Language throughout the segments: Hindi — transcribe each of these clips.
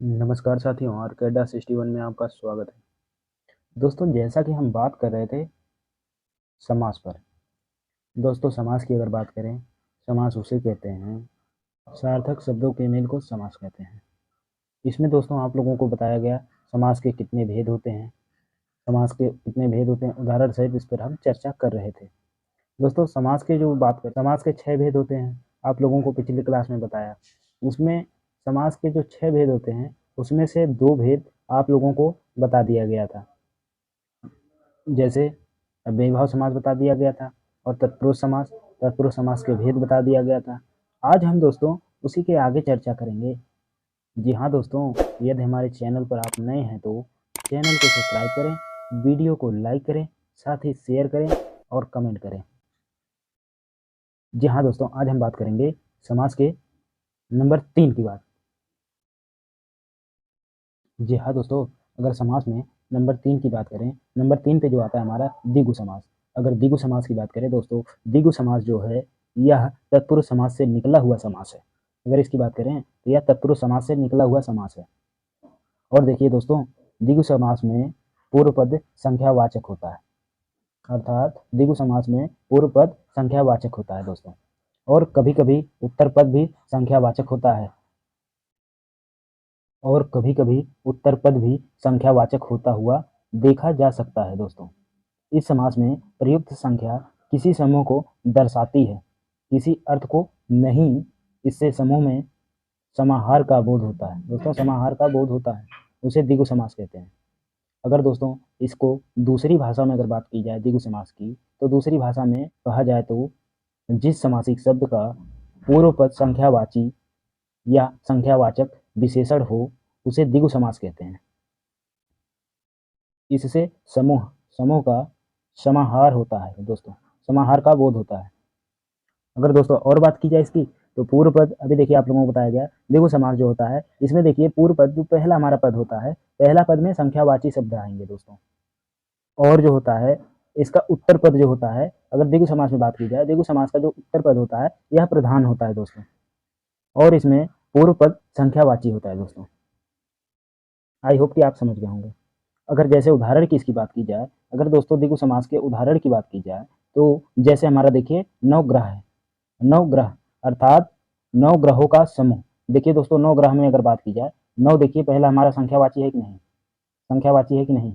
नमस्कार साथियों, आर्केडा 61 में आपका स्वागत है। दोस्तों, जैसा कि हम बात कर रहे थे समास पर। दोस्तों, समास की अगर बात करें, समास उसे कहते हैं, सार्थक शब्दों के मेल को समास कहते हैं। इसमें दोस्तों आप लोगों को बताया गया समास के कितने भेद होते हैं, समास के कितने भेद होते हैं, उदाहरण सहित इस पर हम चर्चा कर रहे थे। दोस्तों, समास के जो बात कर समास के 6 भेद होते हैं, आप लोगों को पिछली क्लास में बताया। उसमें समास के जो 6 भेद होते हैं, उसमें से 2 भेद आप लोगों को बता दिया गया था। जैसे बेभाव समास बता दिया गया था और तत्पुरुष समास के भेद बता दिया गया था। आज हम दोस्तों उसी के आगे चर्चा करेंगे। जी हाँ दोस्तों, यदि हमारे चैनल पर आप नए हैं तो चैनल को सब्सक्राइब करें, वीडियो को लाइक करें, साथ ही शेयर करें और कमेंट करें। जी हाँ दोस्तों, आज हम बात करेंगे समास के नंबर 3 की बात। जी हाँ दोस्तों, अगर समास में नंबर 3 की बात करें, नंबर 3 पे जो आता है हमारा द्विगु समास। अगर द्विगु समास की बात करें दोस्तों, द्विगु समास जो है यह तत्पुरुष समास से निकला हुआ समास है। अगर इसकी बात करें तो यह तत्पुरुष समास से निकला हुआ समास है। और देखिए दोस्तों, द्विगु समास में पूर्व पद संख्यावाचक होता है, अर्थात द्विगु समास में पूर्व पद संख्यावाचक होता है दोस्तों। और कभी कभी उत्तर पद भी संख्यावाचक होता है, और कभी कभी उत्तर पद भी संख्यावाचक होता हुआ देखा जा सकता है दोस्तों। इस समास में प्रयुक्त संख्या किसी समूह को दर्शाती है, किसी अर्थ को नहीं। इससे समूह में समाहार का बोध होता है दोस्तों, समाहार का बोध होता है, उसे द्विगु समास कहते हैं। अगर दोस्तों इसको दूसरी भाषा में अगर बात की जाए द्विगु समास की, तो दूसरी भाषा में कहा जाए तो जिस समासिक शब्द का पूर्व पद संख्यावाची या संख्यावाचक विशेषण हो उसे द्विगु समास कहते हैं। इससे समूह समूह का समाहार होता है दोस्तों, समाहार का बोध होता है। अगर दोस्तों और बात की जाए इसकी, तो पूर्व पद अभी देखिए आप लोगों को बताया गया द्विगु समास जो होता है, इसमें देखिए पूर्व पद जो पहला हमारा पद होता है, पहला पद में संख्यावाची शब्द आएंगे दोस्तों। और जो होता है इसका उत्तर पद जो होता है, अगर द्विगु समास में बात की जाए, द्विगु समास का जो उत्तर पद होता है यह प्रधान होता है दोस्तों, और इसमें पूर्व पद संख्यावाची होता है दोस्तों। आई होप कि आप समझ गए होंगे। अगर जैसे उदाहरण की इसकी बात की जाए, अगर दोस्तों द्विगु समास के उदाहरण की बात की जाए, तो जैसे हमारा देखिए 9 ग्रह है, 9 ग्रह अर्थात 9 ग्रहों का समूह। देखिए दोस्तों 9 ग्रह में अगर बात की जाए, 9 देखिए पहला हमारा संख्यावाची है कि नहीं, संख्यावाची है कि नहीं,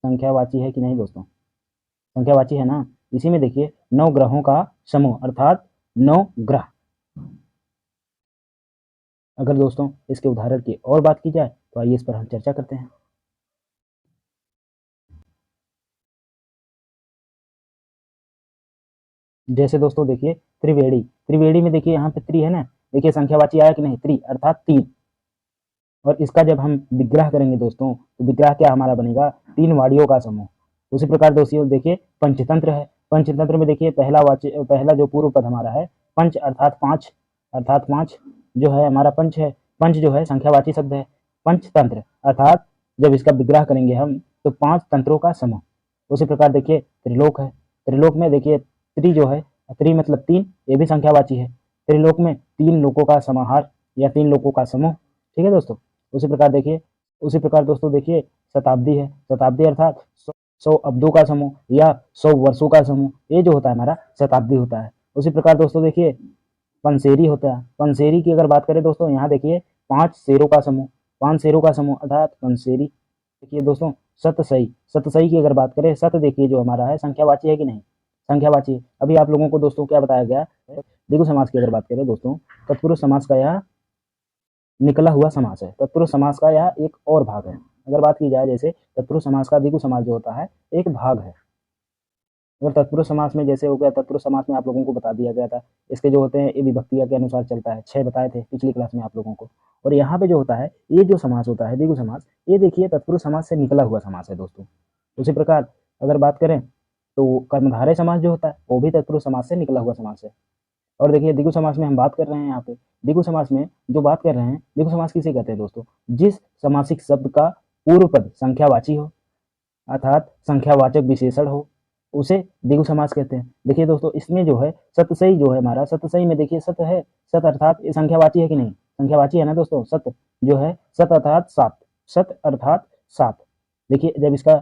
संख्यावाची है कि नहीं दोस्तों, संख्यावाची है ना। इसी में देखिए 9 ग्रहों का समूह अर्थात 9 ग्रह। अगर दोस्तों इसके उदाहरण की और बात की जाए तो आइए इस पर हम चर्चा करते हैं। जैसे दोस्तों देखिए त्रिवेणी, त्रिवेणी में देखिए यहाँ पे त्रि है ना, देखिए संख्यावाची आया कि नहीं, त्रि अर्थात 3। और इसका जब हम विग्रह करेंगे दोस्तों, तो विग्रह क्या हमारा बनेगा, 3 वाणियों का समूह। उसी प्रकार दोस्तों देखिए पंचतंत्र है, पंचतंत्र में देखिए पहला जो पूर्व पद हमारा है पंच अर्थात 5, अर्थात 5 जो है हमारा पंच है। पंच जो है संख्यावाची शब्द है। पंचतंत्र अर्थात जब इसका विग्रह करेंगे हम तो 5 तंत्रों का समूह। उसी प्रकार देखिए त्रिलोक है, त्रिलोक में देखिए त्रि जो है, त्रि मतलब 3, ये भी संख्यावाची है। त्रिलोक में 3 लोकों का समाहार या 3 लोकों का समूह। ठीक है दोस्तों। उसी प्रकार दोस्तों देखिए शताब्दी है, शताब्दी अर्थात 100 अब्दों का समूह या 100 वर्षों का समूह, ये जो होता है हमारा शताब्दी होता है। उसी प्रकार दोस्तों देखिए पंसेरी होता है, पंसेरी की अगर बात करें दोस्तों, यहाँ देखिए 5 शेरों का समूह, 5 शेरों का समूह अर्थात पंसेरी। देखिए दोस्तों सतसई, सतसई की अगर बात करें, सत देखिए जो हमारा है संख्यावाची है कि नहीं, संख्यावाची है। अभी आप लोगों को दोस्तों क्या बताया गया, द्विगु समास की अगर बात करें दोस्तों, तत्पुरुष समास का यह निकला हुआ समास है, तत्पुरुष समास का यह एक और भाग है। अगर बात की जाए जैसे तत्पुरुष समास का द्विगु समास जो होता है एक भाग है। अगर तत्पुरुष समास में जैसे हो गया, तत्पुरुष समास में आप लोगों को बता दिया गया था, इसके जो होते हैं ये विभक्तियां के अनुसार चलता है, 6 बताए थे पिछली क्लास में आप लोगों को। और यहाँ पे जो होता है ये जो समास होता है द्विगु समास, ये देखिए तत्पुरुष समास से निकला हुआ समास है दोस्तों। उसी प्रकार अगर बात करें तो कर्मधारय समास जो होता है वो भी तत्पुरुष समास से निकला हुआ समास है। और देखिए द्विगु समास में हम बात कर रहे हैं, यहाँ पे द्विगु समास में जो बात कर रहे हैं, द्विगु समास किसे कहते हैं दोस्तों, जिस समासिक शब्द का पूर्व पद संख्यावाची हो अर्थात संख्यावाचक विशेषण हो उसे द्विगु समास कहते हैं। देखिए दोस्तों इसमें जो है सतसई जो है हमारा, सतसई में देखिए सत है, सत अर्थात ये संख्यावाची है कि नहीं, संख्यावाची है ना दोस्तों, सत जो है, सत अर्थात सात, सत अर्थात सात। देखिए जब इसका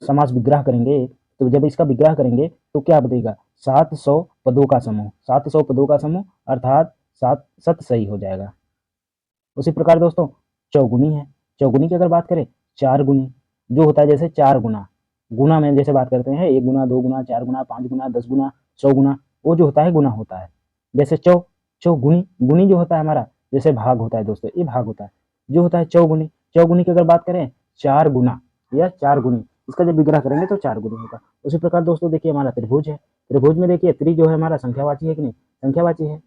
समास विग्रह करेंगे, तो जब इसका विग्रह करेंगे तो क्या बनेगा, 700 पदों का समूह, 700 पदों का समूह अर्थात सात, सत सही हो जाएगा। उसी प्रकार दोस्तों चौगुनी है, चौगुनी की अगर बात करें, चार गुनी जो होता है, जैसे चार गुना, गुना में जैसे बात करते हैं 1 गुना, 2 गुना, 4 गुना, 5 गुना, 10 गुना, 100 गुना, वो जो होता है गुना होता है। जैसे चौगुनी, गुनी जो होता है हमारा, जैसे भाग होता है दोस्तों, ये भाग होता है, जो होता है चौगुनी। चौगुनी की अगर बात करें, चार गुना या चार गुनी, इसका जब विग्रह करेंगे तो चार गुनी होगा। उसी प्रकार दोस्तों देखिए हमारा त्रिभुज है, त्रिभुज में देखिए त्रि जो है हमारा संख्यावाची है कि नहीं, संख्यावाची है,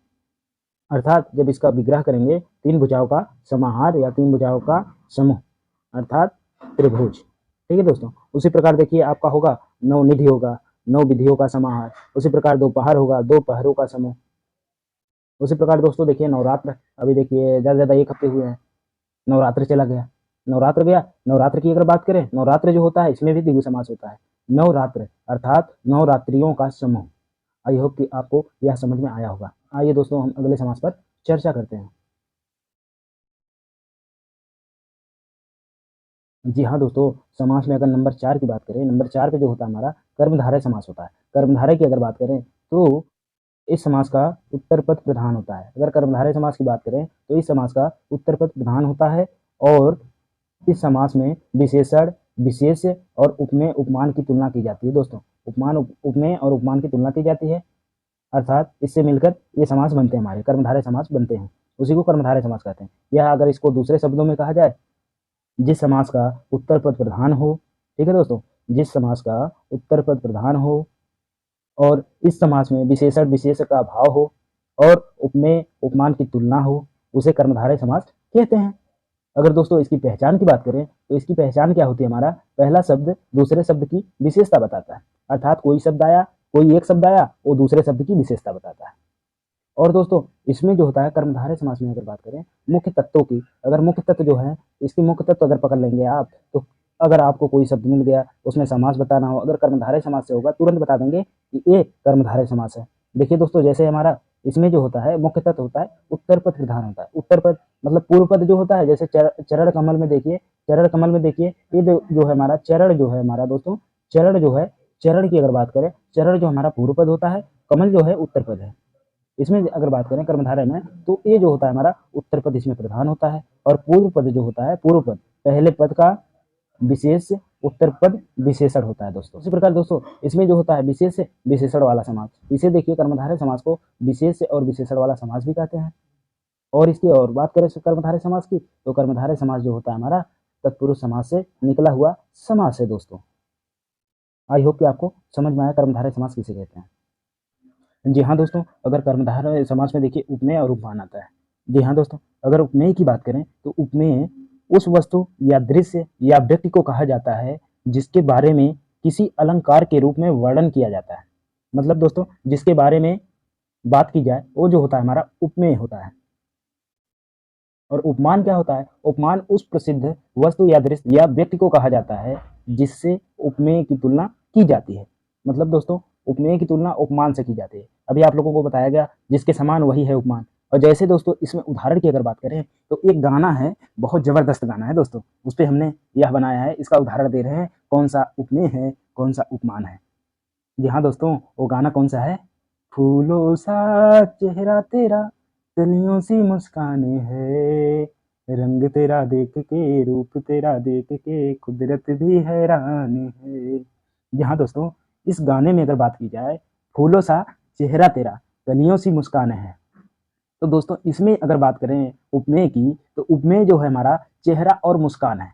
अर्थात जब इसका विग्रह करेंगे, तीन भुजाओं का समाहार या तीन भुजाओं का समूह अर्थात त्रिभुज। ठीक है दोस्तों। उसी प्रकार देखिए आपका होगा नवनिधि होगा, नौ विधियों का समाहार। उसी प्रकार दोपहर होगा, दो पहरों का समूह। उसी प्रकार दोस्तों देखिए नवरात्र, अभी देखिए ज़्यादा से ज़्यादा 1 हफ्ते हुए हैं, नवरात्र चला गया, नवरात्र गया। नवरात्र की अगर बात करें, नवरात्र जो होता है इसमें भी द्विगु समास होता है, नवरात्र अर्थात नवरात्रियों का समूह। आई होप कि आपको यह समझ में आया होगा। आइए दोस्तों हम अगले समास पर चर्चा करते हैं। जी हाँ दोस्तों, समास में अगर नंबर 4 की बात करें, नंबर 4 पे जो होता है हमारा कर्मधारय समास होता है। कर्मधारय की अगर बात करें तो इस समास का उत्तर पद प्रधान होता है। अगर कर्मधारय समास की बात करें तो इस समास का उत्तर पद प्रधान होता है और इस समास में विशेषण, विशेष और उपमेय, उपमान की तुलना की जाती है दोस्तों। उपमान, उपमेय और उपमान की तुलना की जाती है, अर्थात इससे मिलकर ये समास बनते हैं, हमारे कर्मधारय समास बनते हैं, उसी को कर्मधारय समास कहते हैं। यह अगर इसको दूसरे शब्दों में कहा जाए, जिस समास का उत्तर पद प्रधान हो, ठीक है दोस्तों, जिस समास का उत्तर पद प्रधान हो और इस समास में विशेषण, विशेष का भाव हो और उपमेय, उपमान की तुलना हो, उसे कर्मधारय समास कहते हैं। अगर दोस्तों इसकी पहचान की बात करें तो इसकी पहचान क्या होती है, हमारा पहला शब्द दूसरे शब्द की विशेषता बताता है, अर्थात कोई शब्द आया, कोई एक शब्द आया, वो दूसरे शब्द की विशेषता बताता है। और दोस्तों इसमें जो होता है कर्मधारय समास में अगर बात करें मुख्य तत्वों की, अगर मुख्य तत्व जो है, इसके मुख्य तत्व अगर पकड़ लेंगे आप, तो अगर आपको कोई शब्द मिल गया उसमें समास बताना हो, अगर कर्मधारय समास से होगा तुरंत बता देंगे कि ये कर्मधारय समास है। देखिए दोस्तों जैसे हमारा इसमें जो होता है मुख्य तत्व होता है उत्तर पद प्रधान होता है। उत्तर पद मतलब पूर्व पद जो होता है, जैसे चरण कमल में देखिए, चरण कमल में देखिए ये जो है हमारा चरण जो है हमारा दोस्तों, चरण जो है, चरण की अगर बात करें, चरण जो हमारा पूर्व पद होता है, कमल जो है उत्तर पद है। इसमें अगर बात करें कर्मधारय में तो ये जो होता है हमारा उत्तर पद इसमें प्रधान होता है और पूर्व पद जो होता है, पूर्व पद पहले पद का विशेष, उत्तर पद विशेषण होता है दोस्तों। इसी प्रकार दोस्तों इसमें जो होता है विशेष विशेषण वाला समास, इसे देखिए कर्मधारय समास को विशेष और विशेषण वाला समास भी कहते हैं। और इसकी और बात करें कर्मधारय समास की, तो कर्मधारय समास जो होता है हमारा तत्पुरुष समास से निकला हुआ समास है दोस्तों। आई होप कि आपको समझ में आया कर्मधारय समास किसे कहते हैं। जी हाँ दोस्तों, अगर कर्मधारय समास में देखिए उपमेय और उपमान आता है। जी हाँ दोस्तों, अगर उपमेय की बात करें तो उपमेय उस वस्तु या दृश्य या व्यक्ति को कहा जाता है जिसके बारे में किसी अलंकार के रूप में वर्णन किया जाता है। मतलब दोस्तों जिसके बारे में बात की जाए वो जो होता है हमारा उपमेय होता है। और उपमान क्या होता है, उपमान उस प्रसिद्ध वस्तु या दृश्य या व्यक्ति को कहा जाता है जिससे उपमेय की तुलना की जाती है। मतलब दोस्तों उपमेय की तुलना उपमान से की जाती है। अभी आप लोगों को बताया गया जिसके समान वही है उपमान। और जैसे दोस्तों इसमें उदाहरण की अगर बात करें तो एक गाना है, बहुत जबरदस्त गाना है दोस्तों, उस पर हमने यह बनाया है, इसका उदाहरण दे रहे हैं कौन सा उपमेय है, कौन सा उपमान है। जी हाँ दोस्तों, वो गाना कौन सा है, फूलों सा चेहरा तेरा, कलियों सी मुस्काने है, रंग तेरा देख के, रूप तेरा देख के, कुदरत भी हैरान है। जी हाँ दोस्तों, इस गाने में अगर बात की जाए, फूलों सा चेहरा तेरा, कलियों सी मुस्कान है, तो दोस्तों इसमें अगर बात करें उपमेय की, तो उपमेय जो है हमारा चेहरा और मुस्कान है।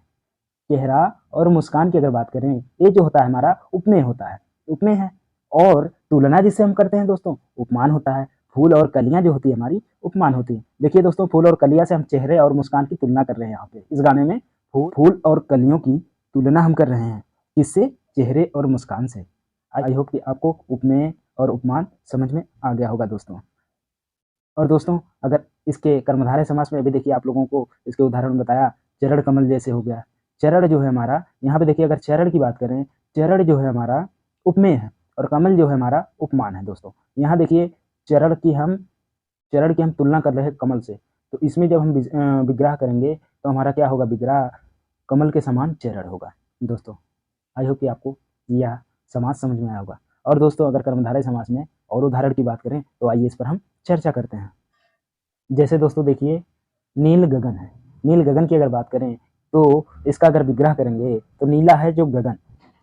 चेहरा और मुस्कान की अगर बात करें, ये जो होता है हमारा उपमेय होता है, उपमेय है। और तुलना जिससे हम करते हैं दोस्तों, उपमान होता है। फूल और कलियां जो होती है हमारी, उपमान होती है। देखिए दोस्तों फूल और कलियां से हम चेहरे और मुस्कान की तुलना कर रहे हैं। यहाँ पे इस गाने में फूल और कलियों की तुलना हम कर रहे हैं, किससे, चेहरे और मुस्कान से। आई होप कि आपको उपमेय और उपमान समझ में आ गया होगा दोस्तों। और दोस्तों अगर इसके कर्मधारय समास में भी देखिए आप लोगों को इसके उदाहरण बताया, चरण कमल जैसे हो गया। चरण जो है हमारा, यहाँ पे देखिए अगर चरण की बात करें, चरण जो है हमारा उपमेय है और कमल जो है हमारा उपमान है दोस्तों। यहाँ देखिए चरण की हम तुलना कर रहे हैं कमल से, तो इसमें जब हम विग्रह करेंगे तो हमारा क्या होगा, विग्रह कमल के समान चरण होगा। दोस्तों आई होप कि आपको यह समास समझ में आया होगा। और दोस्तों अगर कर्मधारय समास में और उदाहरण की बात करें तो आइए इस पर हम चर्चा करते हैं। जैसे दोस्तों देखिए नील गगन है, नील गगन की अगर बात करें तो इसका अगर विग्रह करेंगे तो नीला है जो गगन,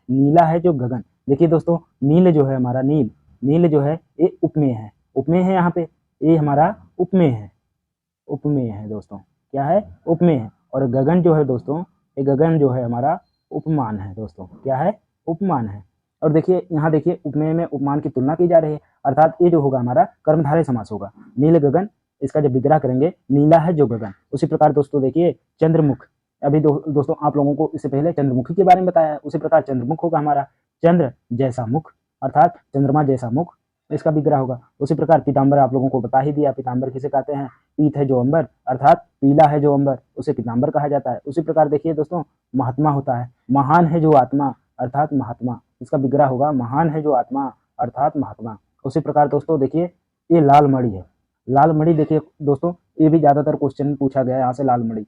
नीला है जो गगन। देखिए दोस्तों नील जो है हमारा, नील, नील जो है ये उपमेय है, उपमेय है यहाँ पे, ये हमारा उपमेय है, उपमेय है दोस्तों, क्या है, उपमेय है। और गगन जो है दोस्तों, ये गगन जो है हमारा उपमान है दोस्तों, क्या है, उपमान है। और देखिए यहाँ देखिए उपमेय में उपमान की तुलना की जा रही है, अर्थात ये जो होगा हमारा कर्मधारय समास होगा। नील गगन, इसका जब विग्रह करेंगे नीला है जो गगन। उसी प्रकार दोस्तों देखिए चंद्रमुख, अभी दोस्तों आप लोगों को इससे पहले चंद्रमुखी के बारे में बताया है, उसी प्रकार चंद्रमुख होगा हमारा, चंद्र जैसा मुख अर्थात चंद्रमा जैसा मुख, इसका विग्रह होगा। उसी प्रकार पीताम्बर आप लोगों को बता ही दिया, पीताम्बर किसे कहते हैं, पीत है जो अंबर अर्थात पीला है जो अंबर, उसे पीताम्बर कहा जाता है। उसी प्रकार देखिए दोस्तों महात्मा होता है, महान है जो आत्मा अर्थात महात्मा, इसका विग्रह होगा महान है जो आत्मा अर्थात महात्मा। उसी प्रकार दोस्तों देखिए ये लाल मणि है, लाल मणि देखिए दोस्तों ये भी ज्यादातर क्वेश्चन पूछा गया है यहाँ से, लाल मणि।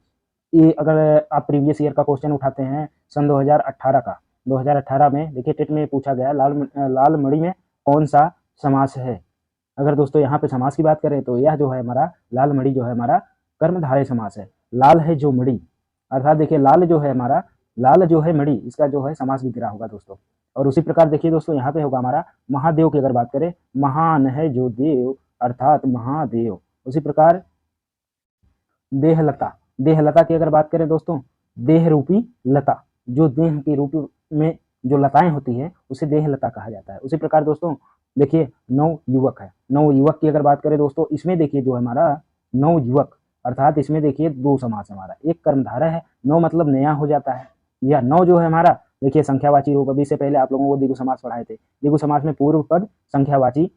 ये अगर आप प्रीवियस ईयर का क्वेश्चन उठाते हैं सन 2018 का, 2018 में देखिए टेट में पूछा गया लाल मणि में कौन सा समास है। अगर दोस्तों यहाँ पे समास की बात करें तो यह जो है हमारा लाल मणि जो है हमारा कर्मधारय समास है। लाल है जो मणि अर्थात देखिए लाल जो है हमारा, लाल जो है मणि, इसका जो है समास विग्रह होगा दोस्तों। और उसी प्रकार देखिए दोस्तों यहाँ पे होगा हमारा महादेव की अगर बात करें, महान है जो देव अर्थात महादेव। उसी प्रकार देहलता, देहलता की अगर बात करें दोस्तों, देह रूपी लता, जो देह के रूप में जो लताएं होती है उसे देहलता कहा जाता है। उसी प्रकार दोस्तों देखिए नव युवक है, नव युवक की अगर बात करें दोस्तों, इसमें देखिए जो हमारा नव युवक अर्थात इसमें देखिए दो समास हमारा, एक कर्मधारय है, नव मतलब नया हो जाता है, या नव जो है हमारा देखिए संख्यावाची रूप, अभी से पहले आप लोगों को द्विगु समास पढ़ाए थे, द्विगु समास में पूर्व पद संख्यावाची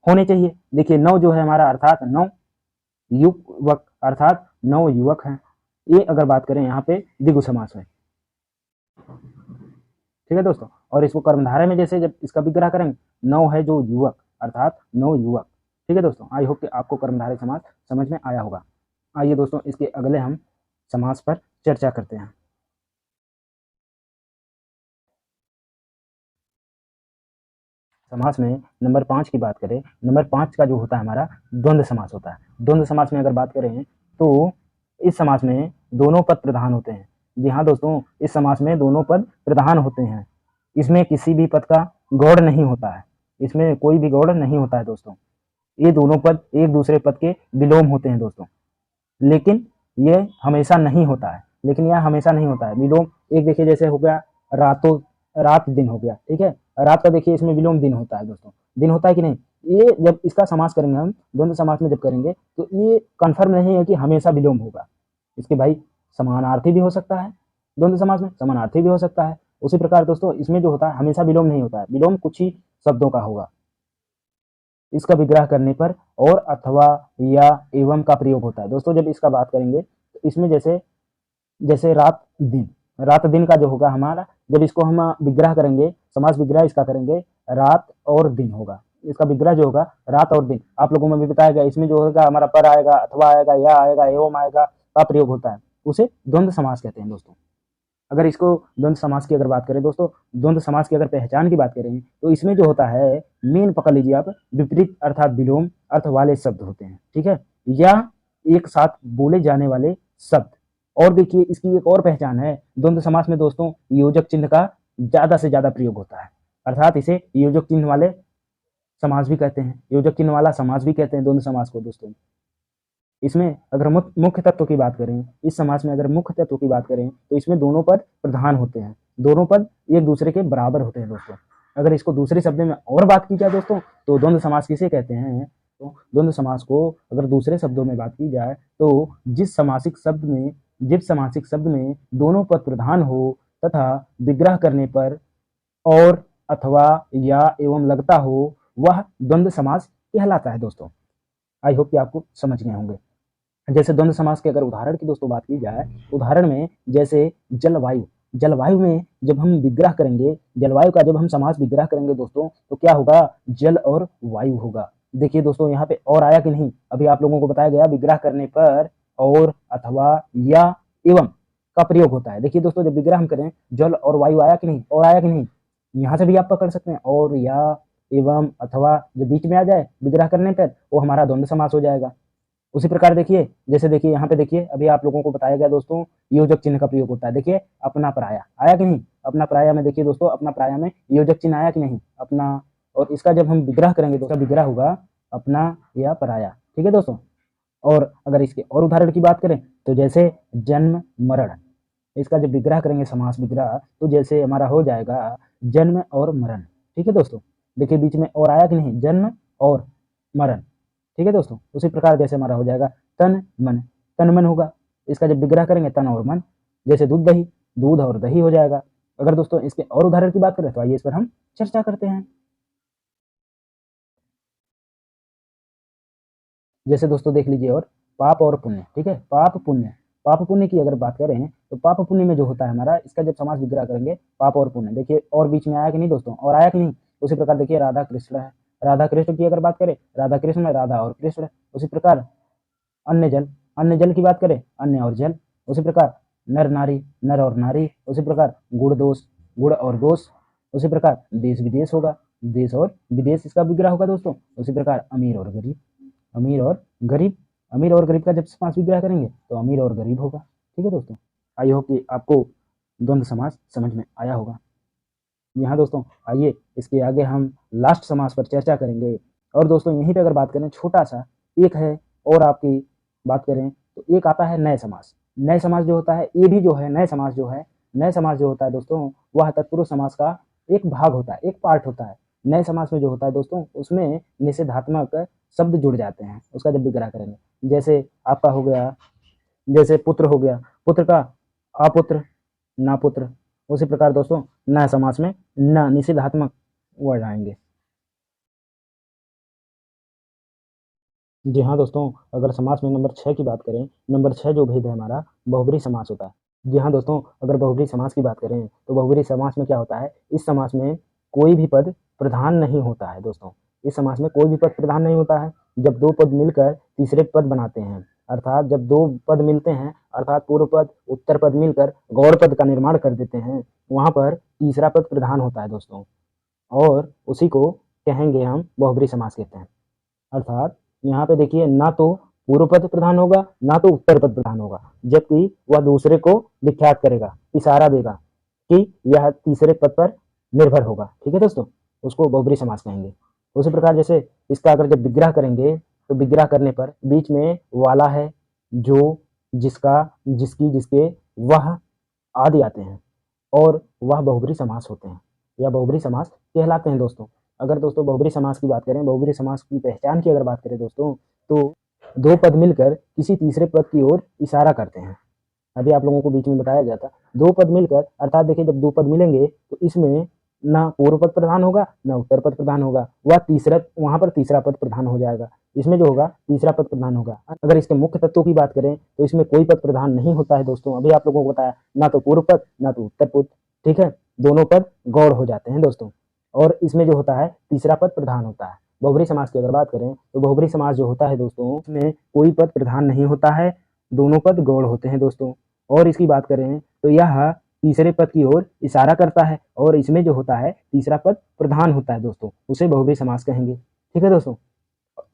होने चाहिए। देखिए नव जो है हमारा अर्थात नव युवक अर्थात नव युवक है, ये अगर बात करें यहाँ पे द्विगु समास है, ठीक है दोस्तों। और इसको कर्मधारय में जैसे जब इसका विग्रह करेंगे, नव है जो युवक अर्थात नव युवक, ठीक है दोस्तों। आई होप कि आपको कर्मधारय समास समझ में आया होगा। आइए दोस्तों इसके अगले हम समास पर चर्चा करते हैं। समास में नंबर 5 की बात करें, नंबर 5 का जो होता है हमारा द्वंद्व समास होता है। द्वंद्व समास में अगर बात करें तो इस समास में दोनों पद प्रधान होते हैं। जी हाँ दोस्तों, इस समास में दोनों पद प्रधान होते हैं, इसमें किसी भी पद का गौड़ नहीं होता है, इसमें कोई भी गौड़ नहीं होता है दोस्तों। ये दोनों पद एक दूसरे पद के विलोम होते हैं दोस्तों, लेकिन ये हमेशा नहीं होता है, लेकिन यह हमेशा नहीं होता है विलोम। एक देखिए जैसे हो गया रातों, रात दिन हो गया, ठीक है, रात का देखिए इसमें विलोम दिन होता है दोस्तों, दिन होता है कि नहीं। ये जब इसका समास करेंगे हम द्वंद्व समास में जब करेंगे तो ये कंफर्म नहीं है कि हमेशा विलोम होगा, इसके भाई समानार्थी भी हो सकता है, द्वंद्व समास में समानार्थी भी हो सकता है। उसी प्रकार दोस्तों इसमें जो होता है हमेशा विलोम नहीं होता है, विलोम कुछ ही शब्दों का होगा। इसका विग्रह करने पर और अथवा या एवं का प्रयोग होता है दोस्तों। जब इसका बात करेंगे तो इसमें जैसे जैसे रात दिन, रात दिन का जो होगा हमारा, जब इसको हम विग्रह करेंगे, समास विग्रह इसका करेंगे, रात और दिन होगा, इसका विग्रह जो होगा रात और दिन। आप लोगों में भी बताया गया, इसमें जो होगा हमारा पर आएगा, अथवा आएगा, या आएगा, एवं आएगा का प्रयोग होता है, उसे द्वंद्व समास कहते हैं दोस्तों। अगर इसको द्वंद्व समास की अगर बात करें दोस्तों, द्वंद्व समास की अगर पहचान की बात करें तो इसमें जो होता है मेन पकड़ लीजिए आप, विपरीत अर्थात विलोम अर्थ वाले शब्द होते हैं, ठीक है, या एक साथ बोले जाने वाले शब्द। और देखिए इसकी एक और पहचान है, द्वंद्व समास में दोस्तों योजक चिन्ह का ज्यादा से ज्यादा प्रयोग होता है, अर्थात इसे योजक चिन्ह वाले समास भी कहते हैं, योजक चिन्ह वाला समास भी कहते हैं द्वंद्व समास को दोस्तों। इसमें अगर मुख्य तत्व की बात करें, इस समास में अगर मुख्य तत्व की बात करें तो इसमें दोनों पद प्रधान होते हैं, दोनों पद एक दूसरे के बराबर होते हैं दोस्तों। अगर इसको दूसरे शब्द में और बात की जाए दोस्तों तो द्वंद्व समास किसे कहते हैं, तो द्वंद्व समास को अगर दूसरे शब्दों में बात की जाए तो जिस समासिक शब्द में दोनों पद प्रधान हो तथा विग्रह करने पर और अथवा या एवं लगता हो, वह द्वंद्व समास कहलाता है दोस्तों। आई होप कि आपको समझ गए होंगे। जैसे द्वंद्व समास के अगर उदाहरण की दोस्तों बात की जाए, उदाहरण में जैसे जलवायु, जलवायु में जब हम विग्रह करेंगे, जलवायु का जब हम समास विग्रह करेंगे दोस्तों तो क्या होगा, जल और वायु होगा। देखिए दोस्तों यहाँ पे और आया कि नहीं, अभी आप लोगों को बताया गया विग्रह करने पर और, अथवा, या, एवं का प्रयोग होता है। देखिए दोस्तों, जब विग्रह हम करें, जल और वायु आया कि नहीं, और आया कि नहीं, यहाँ से भी आप पकड़ सकते हैं, और, या, एवं, अथवा जो बीच में आ जाए विग्रह करने पर वो हमारा द्वंद्व समास हो जाएगा। उसी प्रकार देखिए, जैसे देखिए यहाँ पे देखिए, अभी आप लोगों को बताया गया दोस्तों, योजक चिन्ह का प्रयोग होता है। देखिए अपना पराया आया कि नहीं, अपना पराया में देखिए दोस्तों, अपना पराया में योजक चिन्ह आया कि नहीं, अपना, और इसका जब हम विग्रह करेंगे तो इसका विग्रह होगा अपना या पराया। ठीक है दोस्तों। और अगर इसके और उदाहरण की बात करें तो जैसे जन्म मरण, इसका जब विग्रह करेंगे समास विग्रह, तो जैसे हमारा हो जाएगा जन्म और मरण। ठीक है दोस्तों। देखिए बीच में और आया कि नहीं, जन्म और मरण। ठीक है दोस्तों। उसी प्रकार जैसे हमारा हो जाएगा तन मन, तन मन होगा, इसका जब विग्रह करेंगे तन और मन, जैसे दूध दही, दूध और दही हो जाएगा। अगर दोस्तों इसके और उदाहरण की बात करें तो आइए इस पर हम चर्चा करते हैं। जैसे दोस्तों देख लीजिए, और पाप और पुण्य। ठीक है, पाप पुण्य, पाप पुण्य की अगर बात करें तो पाप पुण्य में जो होता है हमारा, इसका जब समास विग्रह करेंगे पाप और पुण्य, देखिए और बीच में आया कि नहीं दोस्तों, और आया कि नहीं। उसी प्रकार देखिए राधा कृष्ण है, राधा कृष्ण की अगर बात करें, राधा कृष्ण में राधा और कृष्ण। उसी प्रकार अन्य जल, अन्य जल की बात करें, अन्य और जल। उसी प्रकार नर नारी, नर और नारी। उसी प्रकार गुण दोष, गुण और दोष। उसी प्रकार देश विदेश होगा, देश और विदेश इसका विग्रह होगा दोस्तों। उसी प्रकार अमीर और गरीब, अमीर और गरीब, अमीर और गरीब का जब समास विग्रह करेंगे तो अमीर और गरीब होगा। ठीक है दोस्तों। आई होप कि आपको द्वंद्व समास समझ में आया होगा। यहाँ दोस्तों आइए इसके आगे हम लास्ट समास पर चर्चा करेंगे। और दोस्तों यहीं पे अगर बात करें, छोटा सा एक है और आपकी बात करें तो एक आता है नए समास। नए समास जो होता है, ये भी जो है नए समास जो है, नए समास जो होता है दोस्तों, वह तत्पुरुष समास का एक भाग होता है, एक पार्ट होता है। नए समास में जो होता है दोस्तों, उसमें निषेधात्मक शब्द जुड़ जाते हैं उसका जब विग्रह करेंगे। जैसे आपका हो गया, जैसे पुत्र हो गया, पुत्र का अपुत्र, ना पुत्र। उसी प्रकार दोस्तों न समास में न निषेधात्मक वर्ड आएंगे। जी हाँ दोस्तों, अगर समास में नंबर 6 की बात करें, नंबर 6 जो भेद है हमारा, बहुब्रीहि समास होता है। जी हाँ दोस्तों, अगर बहुब्रीहि समास की बात करें तो बहुब्रीहि समास में क्या होता है, इस समास में कोई भी पद प्रधान नहीं होता है दोस्तों। इस समास में कोई भी पद प्रधान नहीं होता है। जब दो पद मिलकर तीसरे पद बनाते हैं, अर्थात जब दो पद मिलते हैं, अर्थात पूर्व पद उत्तर पद मिलकर गौड़ पद का निर्माण कर देते हैं, वहाँ पर तीसरा पद प्रधान होता है दोस्तों। और उसी को कहेंगे हम बहुब्रीहि समास कहते हैं। अर्थात यहाँ पे देखिए, ना तो पूर्व पद प्रधान होगा, ना तो उत्तर पद प्रधान होगा, जबकि वह दूसरे को विख्यात करेगा, इशारा देगा कि यह तीसरे पद पर निर्भर होगा। ठीक है दोस्तों, उसको बहुब्रीहि समास कहेंगे। उसी प्रकार जैसे इसका अगर जब विग्रह करेंगे तो विग्रह करने पर बीच में वाला है, जो, जिसका, जिसकी, जिसके, वह आदि आते हैं और वह बहुब्रीहि समास होते हैं या बहुब्रीहि समास कहलाते हैं दोस्तों। अगर दोस्तों बहुब्रीहि समास की बात करें, बहुब्रीहि समास की पहचान की अगर बात करें दोस्तों, तो दो पद मिलकर किसी तीसरे पद की ओर इशारा करते हैं। अभी आप लोगों को बीच में बताया गया था, दो पद मिलकर, अर्थात देखिए जब दो पद मिलेंगे तो इसमें ना पूर्व पद प्रधान होगा, ना उत्तर पद प्रधान होगा, वह तीसरा, वहां पर तीसरा पद प्रधान हो जाएगा। इसमें जो होगा तीसरा पद प्रधान होगा। अगर इसके मुख्य तत्वों की बात करें तो इसमें कोई पद प्रधान नहीं होता है दोस्तों। अभी आप लोगों को बताया, ना तो पूर्व पद ना तो उत्तर पद। ठीक है, दोनों पद गौड़ हो जाते हैं दोस्तों। और इसमें जो होता है तीसरा पद प्रधान होता है। बहुब्रीहि समास की अगर बात करें तो बहुब्रीहि समास जो होता है दोस्तों, उसमें कोई पद प्रधान नहीं होता है, दोनों पद गौड़ होते हैं दोस्तों। और इसकी बात करें तो यह तीसरे पद की ओर इशारा करता है और इसमें जो होता है तीसरा पद प्रधान होता है दोस्तों, उसे बहुब्रीहि समास कहेंगे। ठीक है दोस्तों।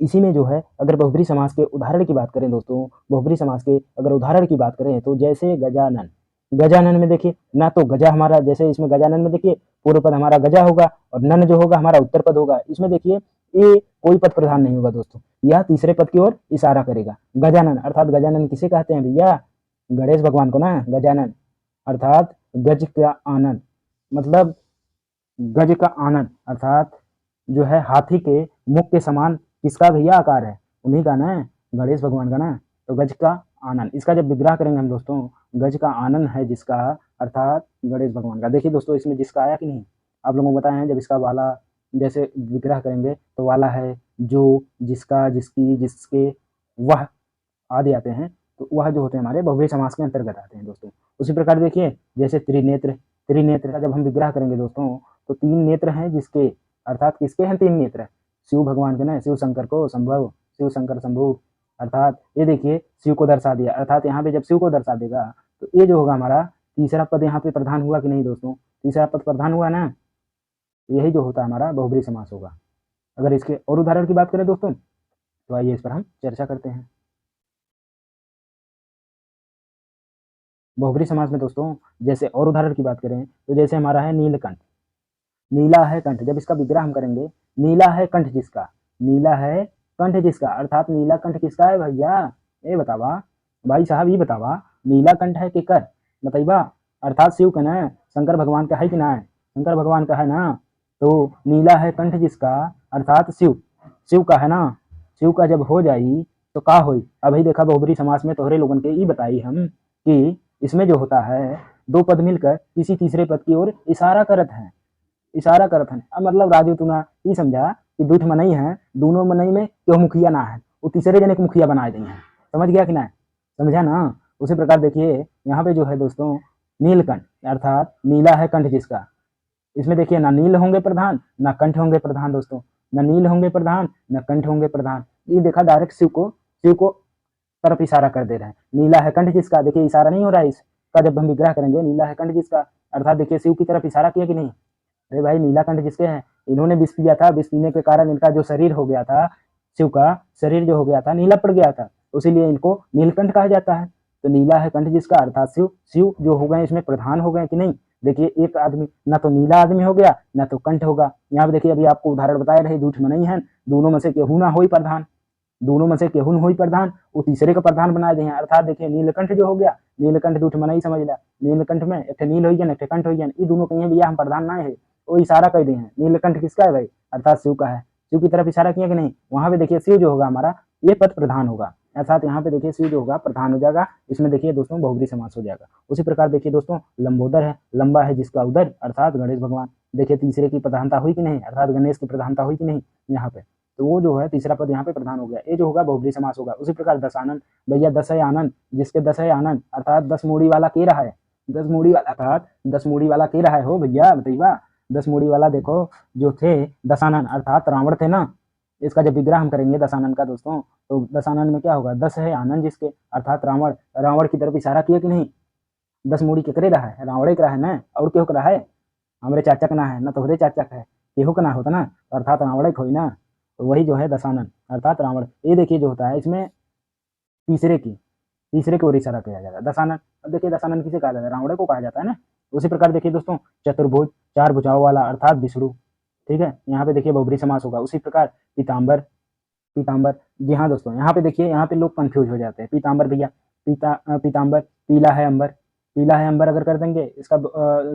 इसी में जो है, अगर बहुब्रीहि समास के उदाहरण की बात करें दोस्तों, बहुब्रीहि समास के अगर उदाहरण की बात करें तो जैसे गजानन, गजानन में देखिए, ना तो गजा हमारा, जैसे इसमें गजानन में देखिए पूर्व पद हमारा गजा होगा और नन जो होगा हमारा उत्तर पद होगा। इसमें देखिए ये कोई पद प्रधान नहीं होगा दोस्तों, यह तीसरे पद की ओर इशारा करेगा। गजानन अर्थात गजानन किसे कहते हैं भैया, गणेश भगवान को ना गजानन, अर्थात गज का आनंद, मतलब गज का आनंद, अर्थात जो है हाथी के मुख के समान किसका भैया आकार है, उन्हीं का ना, गणेश भगवान का ना। तो गज का आनंद, इसका जब विग्रह करेंगे हम दोस्तों, गज का आनंद है जिसका, अर्थात गणेश भगवान का। देखिए दोस्तों इसमें जिसका आया कि नहीं, आप लोगों को बताया है, जब इसका वाला जैसे विग्रह करेंगे तो वाला है, जो, जिसका, जिसकी, जिसके, वह आदि आते हैं, तो वह जो होते हैं हमारे बहुब्रीहि समास के अंतर्गत आते हैं दोस्तों। उसी प्रकार देखिए जैसे त्रिनेत्र, त्रिनेत्र का जब हम विग्रह करेंगे दोस्तों, तो तीन नेत्र हैं जिसके, अर्थात किसके हैं तीन नेत्र, शिव भगवान के ना, शिव शंकर को संभव, शिव शंकर शंभु, अर्थात ये देखिए शिव को दर्शा दिया, अर्थात यहाँ पे जब शिव को दर्शा देगा तो ये जो होगा हमारा तीसरा पद यहाँ पे प्रधान हुआ कि नहीं दोस्तों, तीसरा पद प्रधान हुआ ना, यही जो होता है हमारा बहुब्री समास होगा। अगर इसके और उदाहरण की बात करें दोस्तों तो आइए इस पर हम चर्चा करते हैं। बहुब्री समास में दोस्तों जैसे और उदाहरण की बात करें तो जैसे हमारा है नीलकंठ, नीला है कंठ, जब इसका विग्रह हम करेंगे, नीला है कंठ जिसका, नीला है कंठ जिसका, अर्थात नीला कंठ किसका है भैया, ये बतावा भाई साहब, ये बतावा नीला कंठ है केकर बताइबा, अर्थात शिव का ना, शंकर भगवान का है कि ना है, शंकर भगवान का है ना, तो नीला है कंठ जिसका अर्थात शिव, शिव का है ना, शिव का जब हो जाई तो का होई, अभी देखा बहुब्री समास में तोहरे लोगन के ई बताई हम कि इसमें जो होता है दो पद मिलकर किसी तीसरे पद की ओर इशारा करत हैं, इशारा करत हैं। अब मतलब राजू तुना ये समझा कि दूठ मनई है, दोनों मनई में क्यों मुखिया ना है, वो तीसरे जने को मुखिया बनाए दी है, समझ गया कि ना, समझा ना। उसी प्रकार देखिए यहाँ पे जो है दोस्तों नीलकंठ अर्थात नीला है कंठ जिसका, इसमें देखिए ना नील होंगे प्रधान ना कंठ होंगे प्रधान दोस्तों, ना नील होंगे प्रधान ना कंठ होंगे प्रधान, ये देखा डायरेक्ट शिव को तरफ इशारा कर दे रहे हैं। नीला है कंठ जिसका, देखिए इशारा नहीं हो रहा है इसका, जब हम विग्रह करेंगे नीला है कंठ जिसका, अर्थात देखिए शिव की तरफ इशारा किया कि नहीं, अरे भाई नीला कंठ जिसके हैं, इन्होंने विष पिया था, विष पीने के कारण इनका जो शरीर हो गया था, शिव का शरीर जो हो गया था नीला पड़ गया था, उसीलिए इनको नीलकंठ कहा जाता है। तो नीला है कंठ जिसका अर्थात शिव, शिव जो हो गए इसमें प्रधान हो गए कि नहीं, देखिए एक आदमी ना तो नीला आदमी हो गया ना तो कंठ होगा, यहाँ पे देखिए अभी आपको उदाहरण बताए रहे झूठ में नहीं है, दोनों में से केहू ना हो प्रधान, दोनों में से केहू हो प्रधान, वो तीसरे का प्रधान बना दे हैं, अर्थात देखिए नीलकंठ जो हो गया, नीलकंठ दूठ में नहीं समझ ला, नीलकंठ में एक नील हो एक कंठ हो, ये दोनों कहीं भैया हम प्रधान ना है, वो इशारा कर दिए हैं, नीलकंठ किसका है भाई, अर्थात शिव का है, शिव की तरफ इशारा किया कि नहीं, वहां पे देखिए शिव जो होगा हमारा ये पद प्रधान होगा, अर्थात यहाँ पे देखिए शिव जो होगा प्रधान हो जाएगा, इसमें देखिए दोस्तों बहुब्री समास हो जाएगा। उसी प्रकार देखिए दोस्तों लंबोदर है, लंबा है जिसका उदर, अर्थात गणेश भगवान, देखिए तीसरे की प्रधानता हुई कि नहीं, अर्थात गणेश की प्रधानता हुई कि नहीं यहाँ पे, तो वो जो है तीसरा पद यहाँ पे प्रधान हो गया, ये जो होगा बहुब्री समास होगा। उसी प्रकार दशानन, भैया दस है आनंद, जिसके दस है आनंद अर्थात 10 मूड़ी वाला के रहा है, 10 मूड़ी वाला अर्थात 10 मूड़ी वाला के रहा है हो भैया बताइबा, 10 मूड़ी वाला देखो जो थे दशानन अर्थात रावण थे ना, इसका जब विग्रह हम करेंगे दशानन का दोस्तों तो दशानन में क्या होगा, 10 है आनंद जिसके अर्थात रावण, रावण की तरफ इशारा किया कि नहीं, 10 मूड़ी केकरे रहा है, रावण का है ना, और केहू का रहा है, हमारे चाचा का ना है ना, तोहरे चाचा का है, केहू का ना होता ना, अर्थात रावण का हो ना, तो वही जो है दशानन अर्थात रावण, ये देखिए जो होता है इसमें तीसरे की ओर इशारा किया जाता है दशानन। अब देखिए दशानन किसे कहा जाता है, रावण को कहा जाता है ना। उसी प्रकार देखिए दोस्तों चतुर्भुज, 4 भुजाओं वाला अर्थात विष्णु, ठीक है, यहाँ पे देखिए बहुब्री समास होगा। उसी प्रकार पीताम्बर, पीताम्बर, जी हाँ दोस्तों यहाँ पे देखिए, यहाँ पे लोग कंफ्यूज हो जाते हैं, पीताम्बर भैया पीताम्बर पीला है अंबर, पीला है अंबर अगर कर देंगे इसका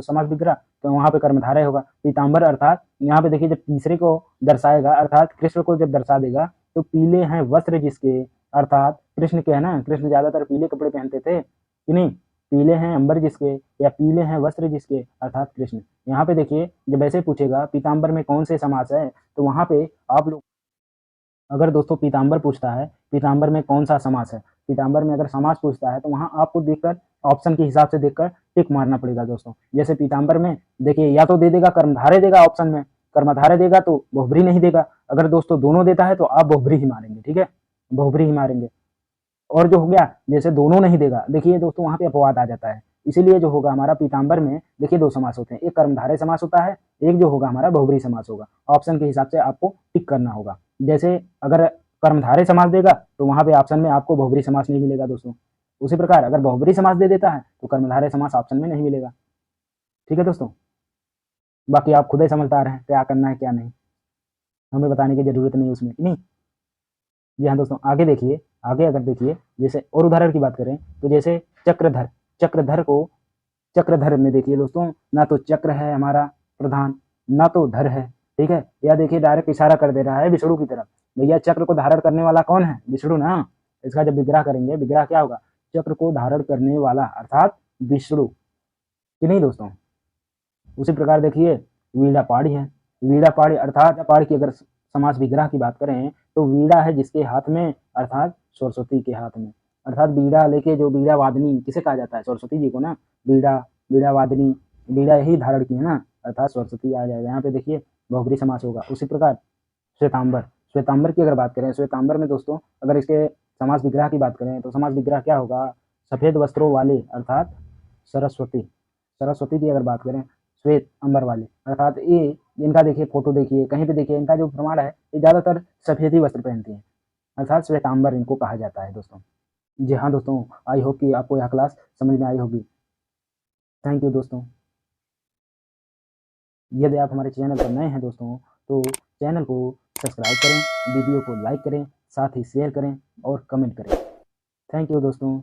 समास विग्रह तो वहाँ पे कर्मधारय होगा, पीताम्बर अर्थात यहाँ पे देखिए जब तीसरे को दर्शाएगा अर्थात कृष्ण को जब दर्शा देगा तो पीले हैं वस्त्र जिसके, अर्थात कृष्ण के है ना, कृष्ण ज्यादातर पीले कपड़े पहनते थे कि नहीं, पीले हैं अंबर जिसके या पीले हैं वस्त्र जिसके अर्थात कृष्ण। यहाँ पे देखिए जब ऐसे पूछेगा पीताम्बर में कौन से समास है तो वहाँ पे आप लोग अगर दोस्तों पीताम्बर पूछता है पीताम्बर में कौन सा समास है, पीताम्बर में अगर समास पूछता है तो वहाँ आपको देखकर ऑप्शन के हिसाब से देखकर टिक मारना पड़ेगा दोस्तों। जैसे पीताम्बर में देखिए या तो दे देगा कर्मधारय देगा ऑप्शन में, कर्मधारय देगा तो बहुब्री नहीं देगा, अगर दोस्तों दोनों देता है तो आप बहुब्री ही मारेंगे, ठीक है, बहुब्री ही मारेंगे। और जो हो गया जैसे दोनों नहीं देगा, देखिए दोस्तों वहाँ पे अपवाद आ जाता है, इसीलिए जो होगा हमारा पीताम्बर में देखिए 2 समास होते हैं, एक कर्मधारय समास होता है, एक जो होगा हमारा बहुब्री समास होगा, ऑप्शन के हिसाब से आपको टिक करना होगा। जैसे अगर कर्मधारय समास देगा तो वहाँ पे ऑप्शन में आपको बहुब्री समास नहीं मिलेगा दोस्तों, उसी प्रकार अगर बहुब्री समास दे देता है तो कर्मधारय समास ऑप्शन में नहीं मिलेगा, ठीक है दोस्तों। बाकी आप खुद ही समझदार हैं क्या करना है क्या नहीं, हमें बताने की जरूरत नहीं उसमें, नहीं। जी हाँ दोस्तों आगे देखिए, आगे अगर देखिए जैसे और उदाहरण की बात करें तो जैसे चक्रधर, चक्रधर में देखिए दोस्तों ना तो चक्र है हमारा प्रधान ना तो धर है, ठीक है, या देखिए डायरेक्ट इशारा कर दे रहा है विष्णु की तरफ, भैया चक्र को धारण करने वाला कौन है, विष्णु ना, इसका जब विग्रह करेंगे विग्रह क्या होगा, चक्र को धारण करने वाला अर्थात विष्णु, कि नहीं दोस्तों। उसी प्रकार देखिए वीणा पाड़ी है, वीणा पाड़ी अर्थात पाड़ी की अगर समास विग्रह की बात करें तो वीणा है जिसके हाथ में अर्थात सरस्वती के हाथ में, अर्थात बीड़ा लेके जो बीड़ा वादनी किसे कहा जाता है, सरस्वती जी को ना, बीड़ा वादनी, बीड़ा ही धारण की है ना अर्थात सरस्वती आ जाएगा, यहाँ पे देखिए बहुब्री समास होगा। उसी प्रकार श्वेतांबर, श्वेतांबर की अगर बात करें श्वेतांबर में दोस्तों अगर इसके समास विग्रह की बात करें तो समास विग्रह क्या होगा, सफेद वस्त्रों वाले अर्थात सरस्वती, सरस्वती की अगर बात करें श्वेत अंबर वाले, अर्थात ये इनका देखिए फोटो देखिए, कहीं पे देखिए इनका जो प्रमाण है ये ज्यादातर सफेद ही वस्त्र पहनती हैं, अर्थात श्वेतांबर इनको कहा जाता है दोस्तों। जी हाँ दोस्तों, आई होप कि आपको यह क्लास समझ में आई होगी। थैंक यू दोस्तों। यदि आप हमारे चैनल पर नए हैं दोस्तों तो चैनल को सब्सक्राइब करें, वीडियो को लाइक करें, साथ ही शेयर करें और कमेंट करें। थैंक यू दोस्तों।